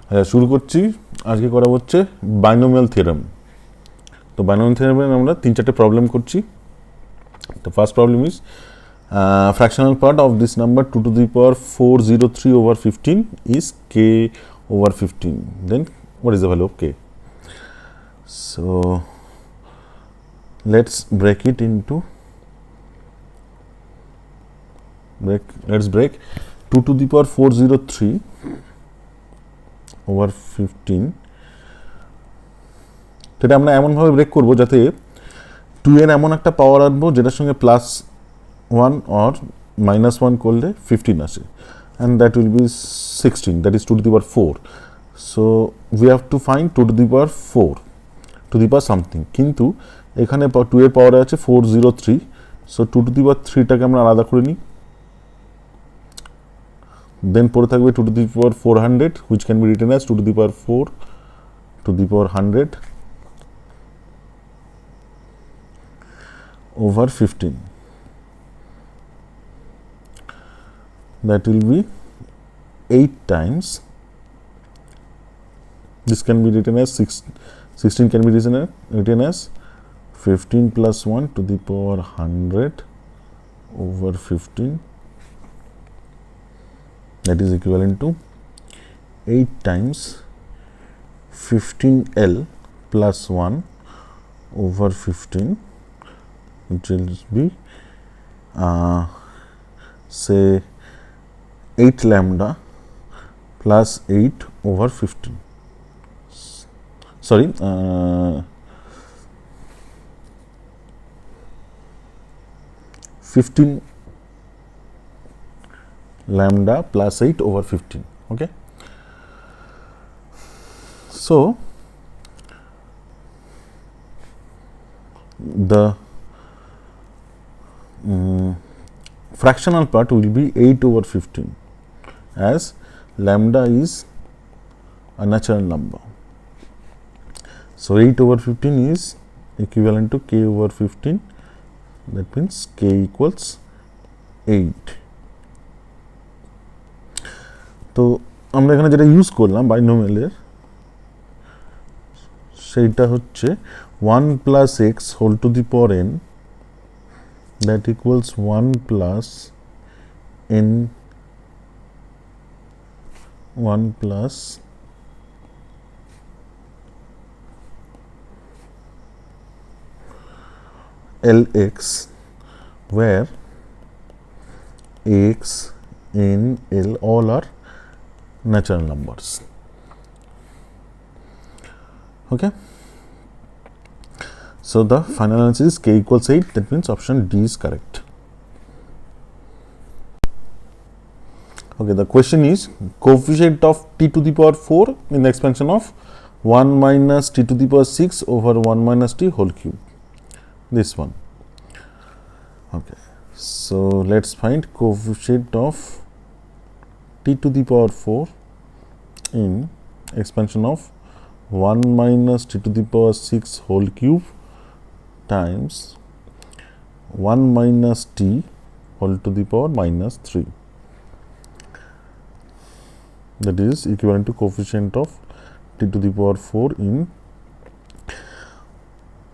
আচ্ছা, শুরু করছি। আজকে করা হচ্ছে বাইনোমিয়াল থিওরেম। তো বাইনোমিয়াল থিওরেমে আমরা 3-4টে প্রবলেম করছি। তো first problem is fractional part of this number 2 to the power 403 over 15 is k over 15. Then what is the value of k? So let's break it into let's break 2 to the power 403 over 15. এটা আমরা এমনভাবে break করবো যাতে 2 এর এমন একটা পাওয়ার আনবো যেটার সঙ্গে প্লাস 1 or minus 1 করলে 15 আসে, and that will be 16, that is 2 to the power 4. So we have to find 2 to the power 4 to the power something, কিন্তু এখানে 2 এর পাওয়ার আছে 403, so 2 to the power 3 টাকে আমরা আলাদা করে নিই, দেন পরে থাকবে 2 to the power 400 which can be written as 2 to the power 4 to the power 100 over 15. That will be 8 times. This can be written as 16 can be written as 15 plus 1 to the power 100 over 15. That is equivalent to 8 times 15L plus 1 over 15, which will be say 8 lambda plus 8 over 15. Sorry, 15 lambda plus 8 over 15. Okay, so the fractional part will be 8 over 15, as lambda is a natural number. So 8 over 15 is equivalent to k over 15. That means k equals 8. তো আমরা এখানে যেটা use করলাম বাইনোমিয়ালের সেইটা হচ্ছে 1 plus x whole to the power n, that equals 1 plus n 1 plus Lx, where x, n, L all are natural numbers. Okay, so the final answer is k equals 8. That means option D is correct. Okay, the question is coefficient of t to the power 4 in the expansion of 1 minus t to the power 6 over 1 minus t whole cube. This one. Okay, so let's find coefficient of t to the power 4 in expansion of 1 minus t to the power 6 whole cube times 1 minus t whole to the power minus 3. That is equivalent to coefficient of t to the power 4 in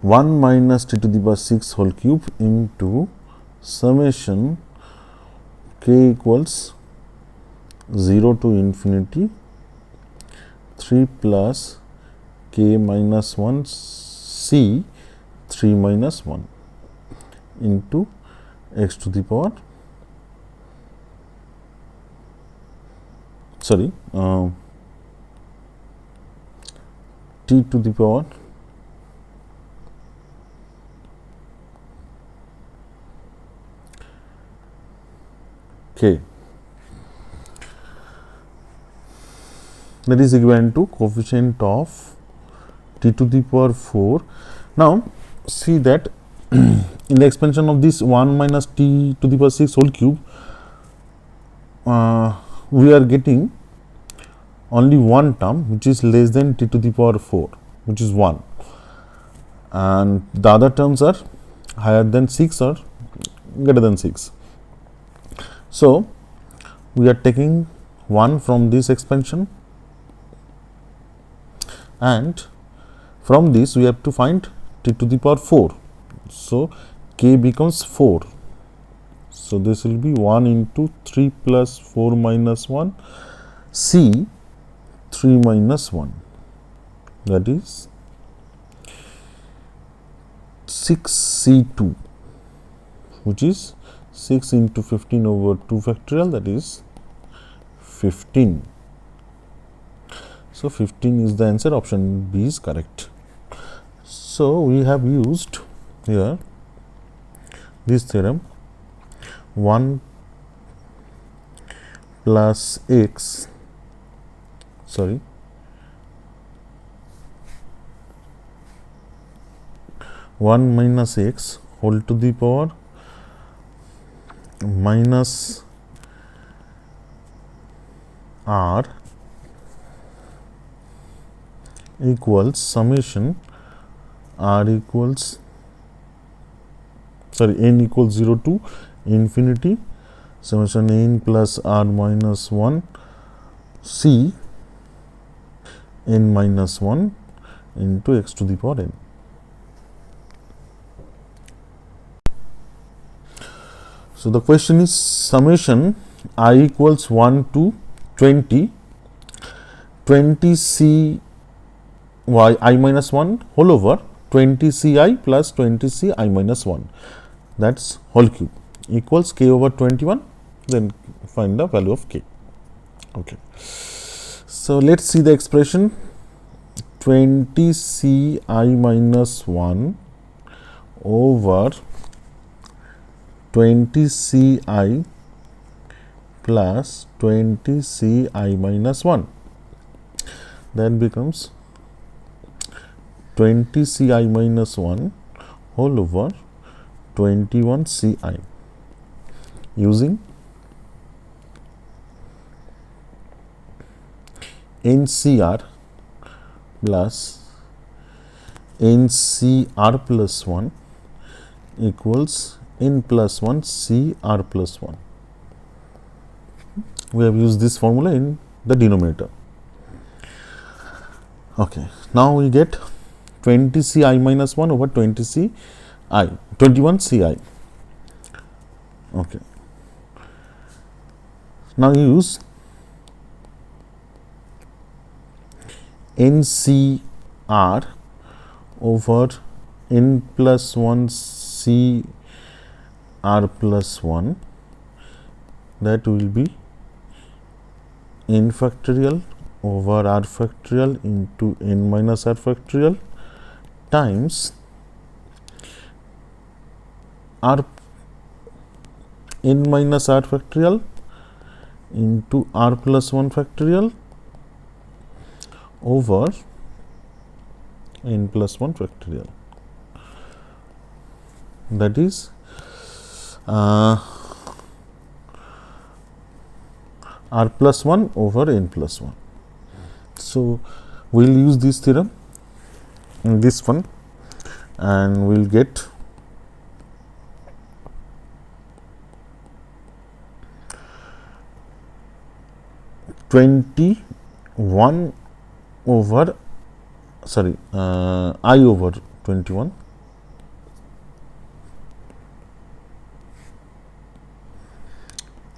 1 minus t to the power 6 whole cube into summation k equals 0 to infinity 3 plus k minus 1 c 3 minus 1 into x to the power t to the power k, that is equivalent to coefficient of t to the power 4. Now see that in the expansion of this 1 minus t to the power 6 whole cube, we are getting only one term which is less than t to the power 4, which is 1, and the other terms are higher than 6 or greater than 6. So we are taking 1 from this expansion and from this we have to find t to the power 4. So k becomes 4. So this will be 1 into 3 plus 4 minus 1 c 3 minus 1, that is 6c2, which is 6 into 15 over 2 factorial, that is 15. So 15 is the answer. Option B is correct. So we have used here this theorem, 1 plus x, sorry, 1 minus x whole to the power minus r equals summation r equals, sorry, n equals 0 to infinity summation n plus r minus 1 c n minus 1 into x to the power n. So the question is summation I equals 1 to 20 c y I minus 1 whole over 20 c I plus 20 c I minus 1, that's whole cube, equals k over 21. Then find the value of k. Okay. So let's see the expression, 20 c I minus 1 over 20 c I plus 20 c I minus 1, that becomes 20 c I minus 1 whole over 21 c I, using NCR plus NCR plus 1 equals n plus 1 CR plus 1. We have used this formula in the denominator. Okay, now we get 20 c I minus 1 over 20 c I, 21 c I. Okay, now use NCR over n plus 1 c r plus 1, that will be n factorial over r factorial into n minus r factorial times r n minus r factorial into r plus 1 factorial over n plus 1 factorial, that is r plus 1 over n plus 1. So we will use this theorem in this one and we will get 21 over, sorry, I over 21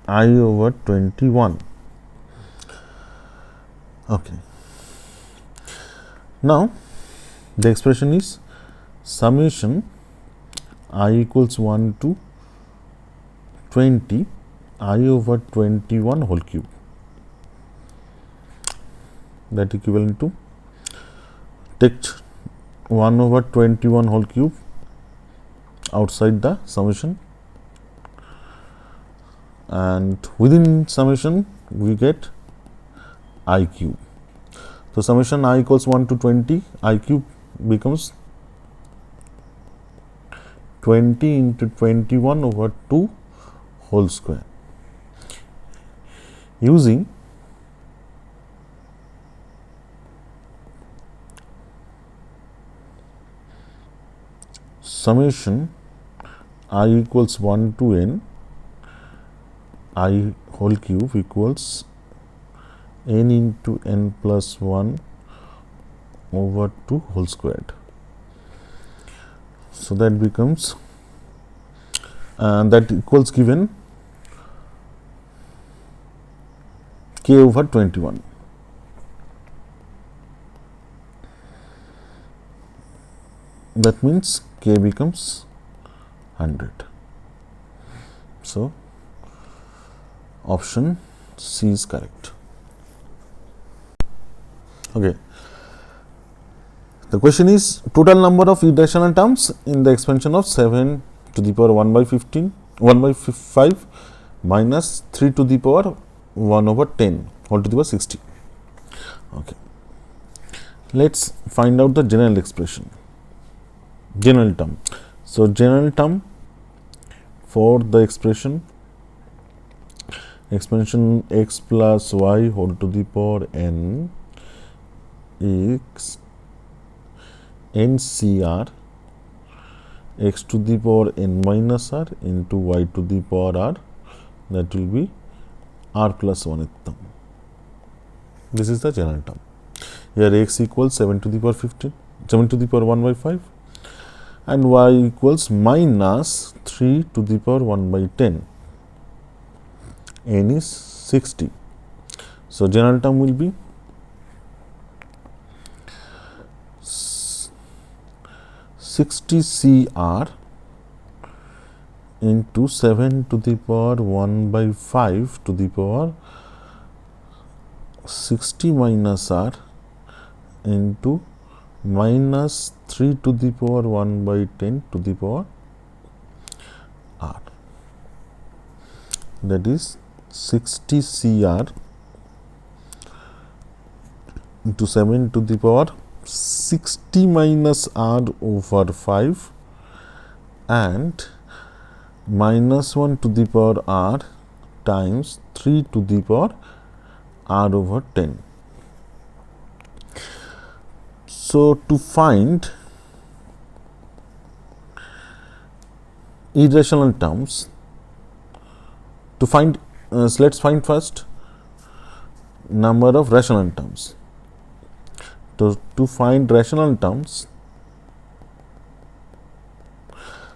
I over 21. Okay. Now the expression is summation I equals 1 to 20 I over 21 whole cube, that equivalent to, take 1 over 21 whole cube outside the summation, and within summation we get I cube. So summation I equals 1 to 20, I cube becomes 20 into 21 over 2 whole square, using summation I equals 1 to n I whole cube equals n into n plus 1 over 2 whole squared. So that becomes that equals given k over 21. That means k becomes 100. So option C is correct. Okay. The question is total number of irrational terms in the expansion of 7 to the power 1 by 15, 1 by 5 minus 3 to the power 1 over 10 whole to the power 60. Okay. Let's find out the general expression, general term. So, general term for the expansion x plus y whole to the power n x NCR x to the power n minus r into y to the power r, that will be r plus 1th term. This is the general term. Here x equals 7 to the power 15, 7 to the power 1 by 5, and y equals minus 3 to the power 1 by 10. N is 60. So general term will be 60 CR into 7 to the power 1 by 5 to the power 60 minus r into minus 3 to the power 1 by 10 to the power r. That is 60 CR into 7 to the power 60 minus r over 5 and minus 1 to the power r times 3 to the power r over 10. So, to find irrational terms, to find let's find first number of rational terms. To find rational terms,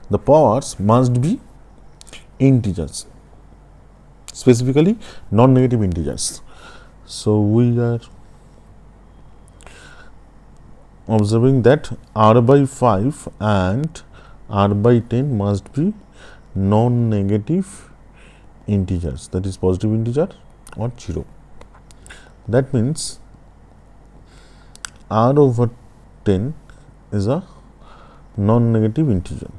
the powers must be integers, specifically non-negative integers. So we are observing that r by 5 and r by 10 must be non-negative integers, that is positive integer or 0. That means r over 10 is a non-negative integer.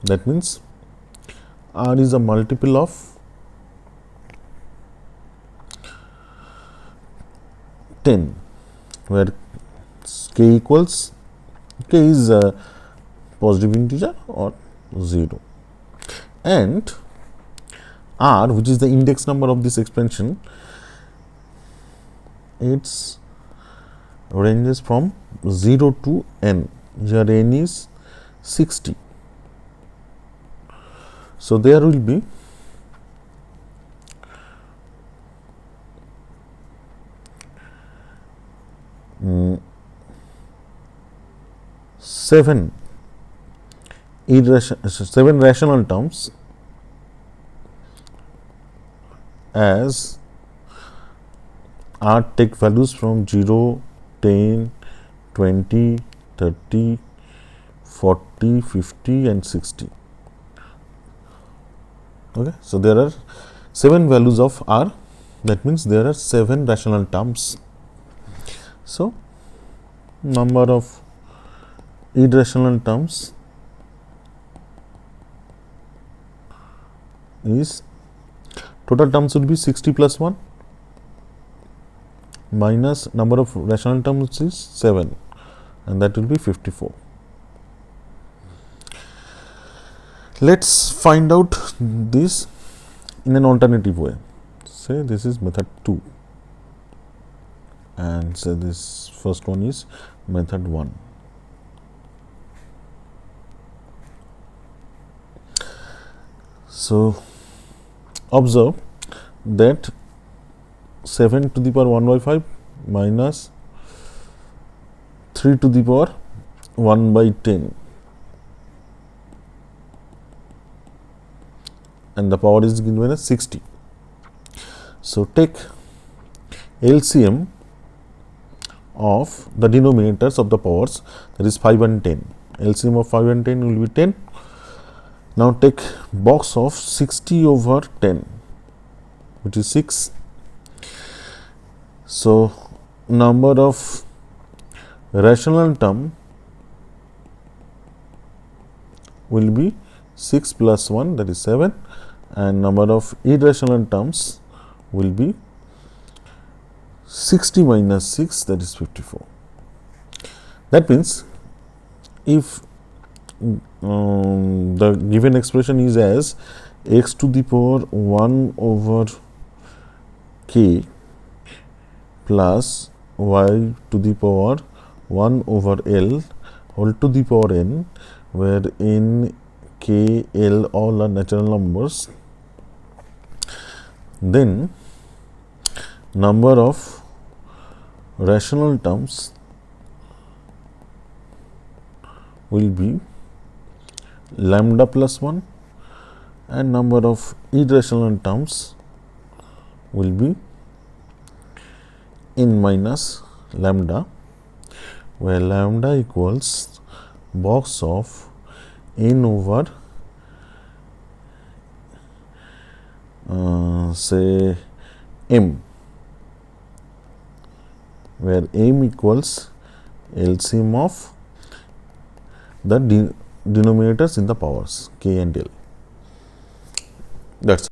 That means r is a multiple of 10, where k equals, k is a positive integer or 0, and r, which is the index number of this expansion, its ranges from 0 to n. Here n is 60. So there will be seven rational terms as r take values from 0, 10, 20, 30, 40, 50 and 60. Okay. So there are 7 values of r, that means there are 7 rational terms. So number of irrational terms is, total terms will be 60 plus 1 minus number of rational terms is 7, and that will be 54. Let's find out this in an alternative way. Say this is method 2 and say this first one is method 1. So observe that 7 to the power 1 by 5 minus 3 to the power 1 by 10, and the power is given as 60. So take LCM of the denominators of the powers, that is 5 and 10. LCM of 5 and 10 will be 10. Now take box of 60 over 10, which is 6. So number of rational term will be 6 plus 1, that is 7, and number of irrational terms will be 60 minus 6, that is 54. That means if the given expression is as x to the power 1 over k plus y to the power 1 over l whole to the power n, where n, k, l all are natural numbers, then number of rational terms will be lambda plus 1, and number of irrational terms will be n minus lambda, where lambda equals box of n over say m, where m equals LCM of the denominators in the powers k and l. That's